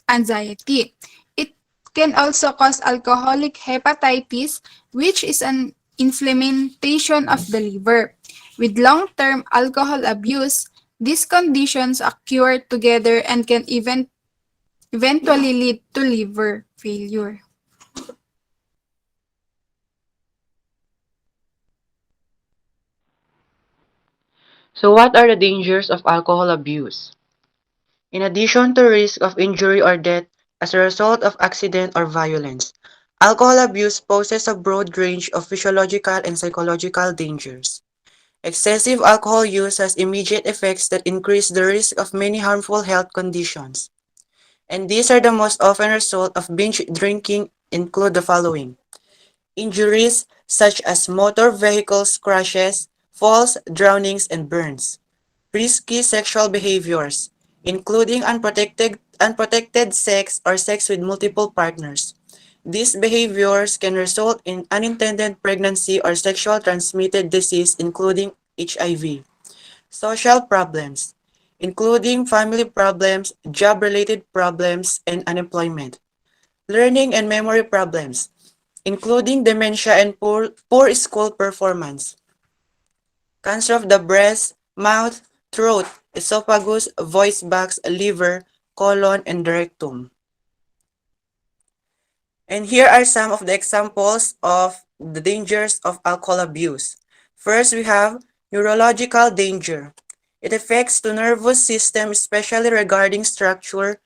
Speaker 12: anxiety. It can also cause alcoholic hepatitis, which is an inflammation of the liver. With long-term alcohol abuse, these conditions occur together and can eventually lead to liver failure.
Speaker 14: So what are the dangers of alcohol abuse? In addition to risk of injury or death as a result of accident or violence, alcohol abuse poses a broad range of physiological and psychological dangers. Excessive alcohol use has immediate effects that increase the risk of many harmful health conditions. And these are the most often result of binge drinking include the following. Injuries such as motor vehicles crashes, falls, drownings, and burns. Risky sexual behaviors, including unprotected sex or sex with multiple partners. These behaviors can result in unintended pregnancy or sexual transmitted disease, including HIV. Social problems, including family problems, job-related problems, and unemployment. Learning and memory problems, including dementia and poor school performance. Cancer of the breast, mouth, throat, esophagus, voice box, liver, colon, and rectum. And here are some of the examples of the dangers of alcohol abuse. First, we have neurological danger. It affects the nervous system, especially regarding structure,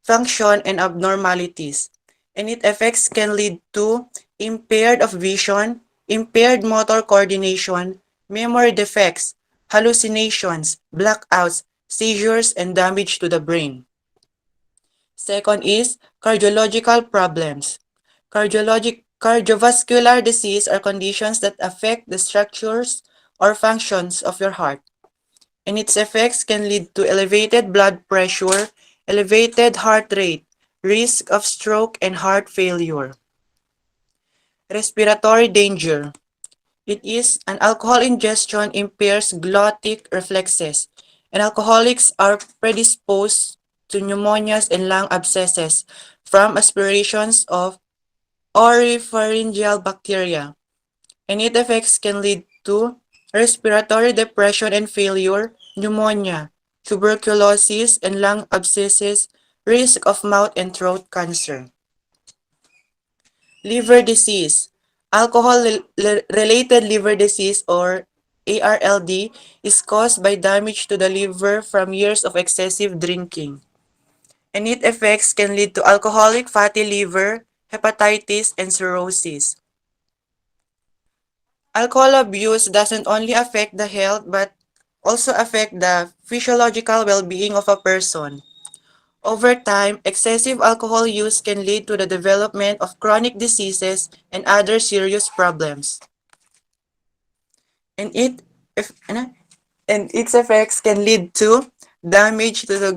Speaker 14: function, and abnormalities. And its effects can lead to impaired of vision, impaired motor coordination, memory defects, hallucinations, blackouts, seizures, and damage to the brain. Second is cardiological problems. Cardiovascular disease are conditions that affect the structures or functions of your heart, and its effects can lead to elevated blood pressure, elevated heart rate, risk of stroke, and heart failure. Respiratory danger. It is an alcohol ingestion impairs glottic reflexes, and alcoholics are predisposed to pneumonias and lung abscesses from aspirations of oropharyngeal bacteria, and its effects can lead to respiratory depression and failure, pneumonia, tuberculosis, and lung abscesses, risk of mouth and throat cancer. Liver disease. Alcohol-related liver disease or ARLD is caused by damage to the liver from years of excessive drinking, and its effects can lead to alcoholic fatty liver, hepatitis, and cirrhosis. Alcohol abuse doesn't only affect the health but also affect the physiological well-being of a person. Over time, excessive alcohol use can lead to the development of chronic diseases and other serious problems. And and its effects can lead to damage to the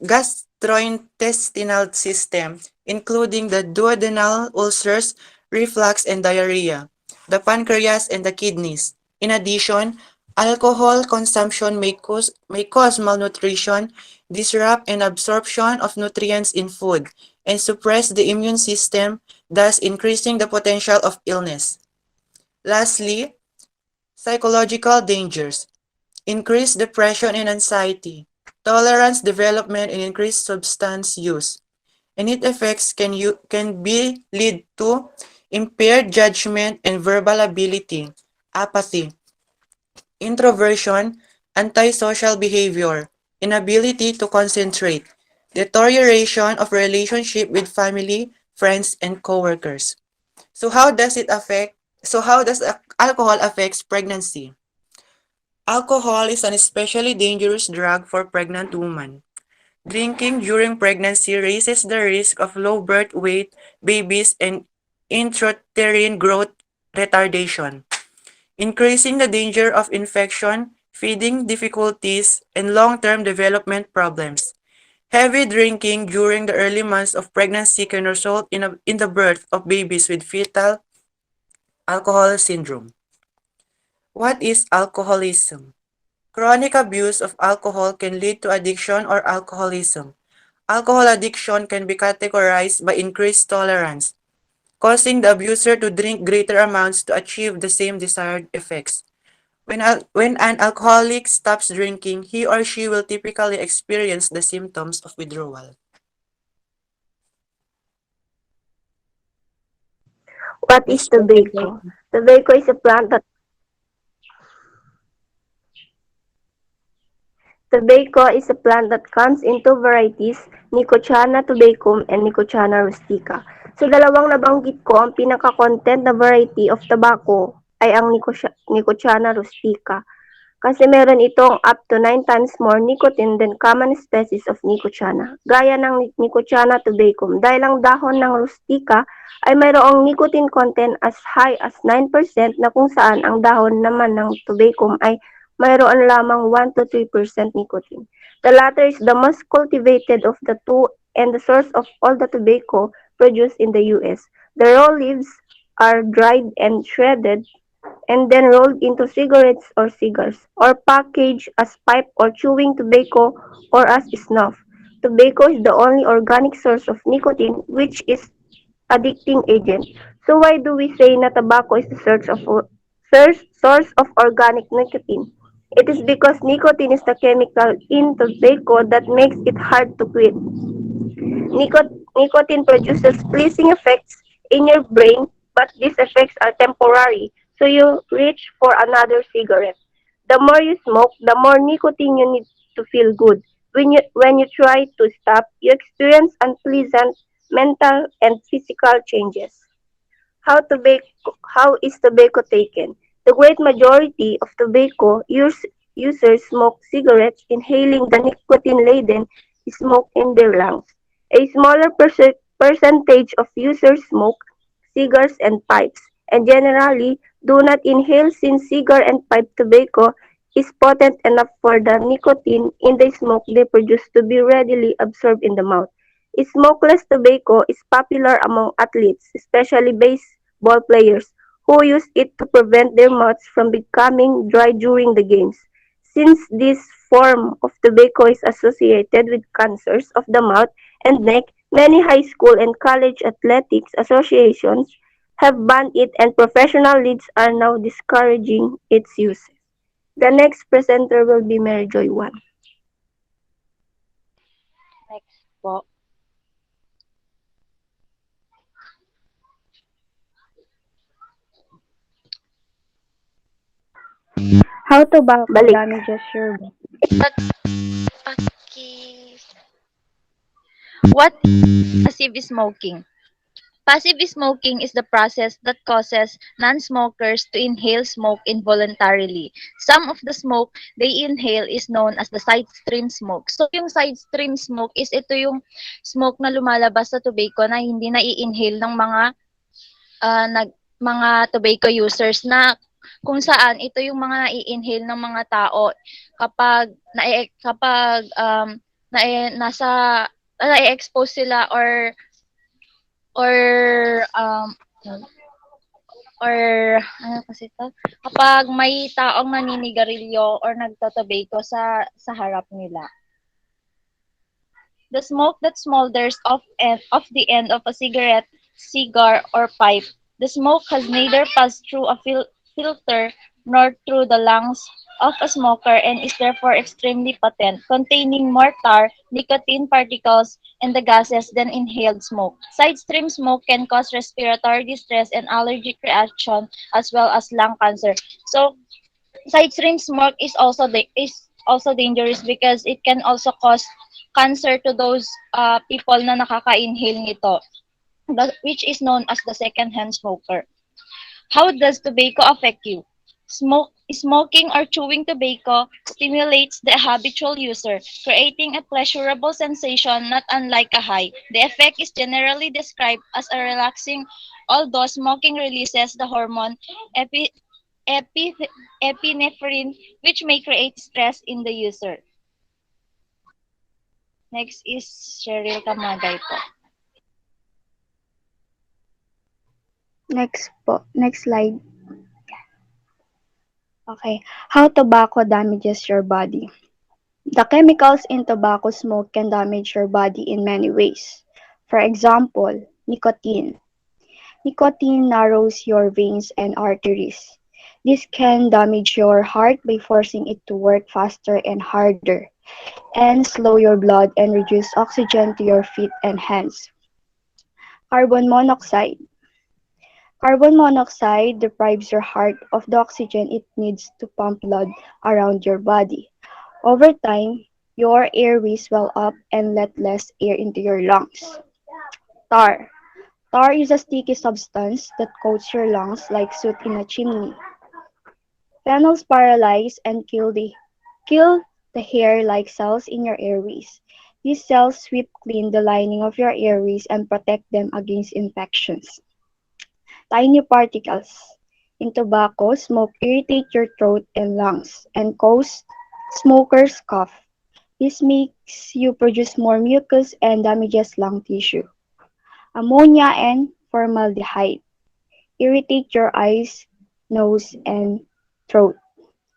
Speaker 14: gastrointestinal system, including the duodenal ulcers, reflux, and diarrhea, the pancreas, and the kidneys. In addition, alcohol consumption may cause malnutrition, disrupt an absorption of nutrients in food, and suppress the immune system, thus increasing the potential of illness. Lastly, psychological dangers. Increased depression and anxiety, tolerance development, and increased substance use. And its effects can be lead to impaired judgment and verbal ability, apathy, introversion, antisocial behavior, inability to concentrate, deterioration of relationship with family, friends, and coworkers. So how does it affect? So how does alcohol affects pregnancy? Alcohol is an especially dangerous drug for pregnant women. Drinking during pregnancy raises the risk of low birth weight babies and intrauterine growth retardation, increasing the danger of infection, feeding difficulties, and long-term development problems. Heavy drinking during the early months of pregnancy can result in the birth of babies with fetal alcohol syndrome. What is alcoholism? Chronic abuse of alcohol can lead to addiction or alcoholism. Alcohol addiction can be categorized by increased tolerance, causing the abuser to drink greater amounts to achieve the same desired effects. When an alcoholic stops drinking, he or she will typically experience the symptoms of withdrawal.
Speaker 11: What is
Speaker 3: What's the
Speaker 11: tobacco?
Speaker 3: tobacco?
Speaker 11: Tobacco is a plant that Tobacco is a plant that comes in two varieties, Nicotiana tabacum and Nicotiana rustica. Sa dalawang nabanggit ko, ang pinaka-content na variety of tobacco ay ang Nicotiana rustica kasi meron itong up to 9 times more nicotine than common species of Nicotiana, gaya ng Nicotiana tabacum. Dahil ang dahon ng rustica ay mayroong nicotine content as high as 9% na kung saan ang dahon naman ng tabacum ay mayroon lamang 1 to 3% nicotine. The latter is the most cultivated of the two and the source of all the tobacco produced in the U.S. The raw leaves are dried and shredded and then rolled into cigarettes or cigars, or packaged as pipe or chewing tobacco or as snuff. Tobacco is the only organic source of nicotine, which is addicting agent. So why do we say na tobacco is the source of organic nicotine? It is because nicotine is the chemical in tobacco that makes it hard to quit. Nicotine produces pleasing effects in your brain, but these effects are temporary, so you reach for another cigarette. The more you smoke, the more nicotine you need to feel good. When you try to stop, you experience unpleasant mental and physical changes. How is tobacco taken? The great majority of tobacco users smoke cigarettes, inhaling the nicotine-laden smoke in their lungs. A smaller percentage of users smoke cigars and pipes, and generally do not inhale since cigar and pipe tobacco is potent enough for the nicotine in the smoke they produce to be readily absorbed in the mouth. Smokeless tobacco is popular among athletes, especially baseball players, who use it to prevent their mouths from becoming dry during the games. Since this form of tobacco is associated with cancers of the mouth and neck, many high school and college athletics associations have banned it and professional leagues are now discouraging its use. The next presenter will be Mary Joy Wan.
Speaker 15: Next po.
Speaker 6: How tobacco
Speaker 11: Balik.
Speaker 6: damages your body.
Speaker 15: But, okay. What passive smoking? Passive smoking is the process that causes non-smokers to inhale smoke involuntarily. Some of the smoke they inhale is known as the side stream smoke. So yung side stream smoke is ito yung smoke na lumalabas sa tobacco na hindi na-i-inhale ng mga tobacco users na kung saan ito yung mga nai-inhale ng mga tao kapag nasa na-expose sila or um or ano kasi ito? Kapag may taong naninigarilyo or nagtotobacco sa harap nila. The smoke that smolders off the end of a cigarette, cigar, or pipe. The smoke has neither passed through a filter nor through the lungs of a smoker and is therefore extremely potent, containing more tar, nicotine particles, and the gases than inhaled smoke. Side stream smoke can cause respiratory distress and allergic reaction as well as lung cancer. So, side stream smoke is also dangerous because it can also cause cancer to those people na nakaka-inhale nito, which is known as the second-hand smoker. How does tobacco affect you? Smoke Smoking or chewing tobacco stimulates the habitual user, creating a pleasurable sensation not unlike a high. The effect is generally described as a relaxing, although smoking releases the hormone epi- epi- epinephrine, which may create stress in the user. Next is Cheryl Kamagay po.
Speaker 6: Next slide. Okay. How tobacco damages your body. The chemicals in tobacco smoke can damage your body in many ways. For example, nicotine. Nicotine narrows your veins and arteries. This can damage your heart by forcing it to work faster and harder, and slow your blood and reduce oxygen to your feet and hands. Carbon monoxide. Carbon monoxide deprives your heart of the oxygen it needs to pump blood around your body. Over time, your airways swell up and let less air into your lungs. Tar. Tar is a sticky substance that coats your lungs like soot in a chimney. Phenols paralyze and kill the hair-like cells in your airways. These cells sweep clean the lining of your airways and protect them against infections. Tiny particles in tobacco smoke irritate your throat and lungs and cause smokers cough. This makes you produce more mucus and damages lung tissue. Ammonia and formaldehyde irritate your eyes, nose, and throat.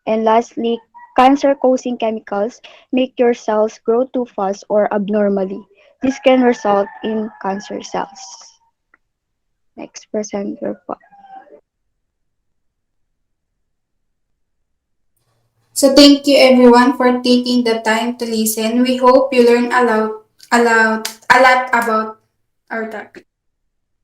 Speaker 6: And lastly, cancer-causing chemicals make your cells grow too fast or abnormally. This can result in cancer cells. Next presenter po.
Speaker 12: So thank you everyone for taking the time to listen. We hope you learn a lot about our topic.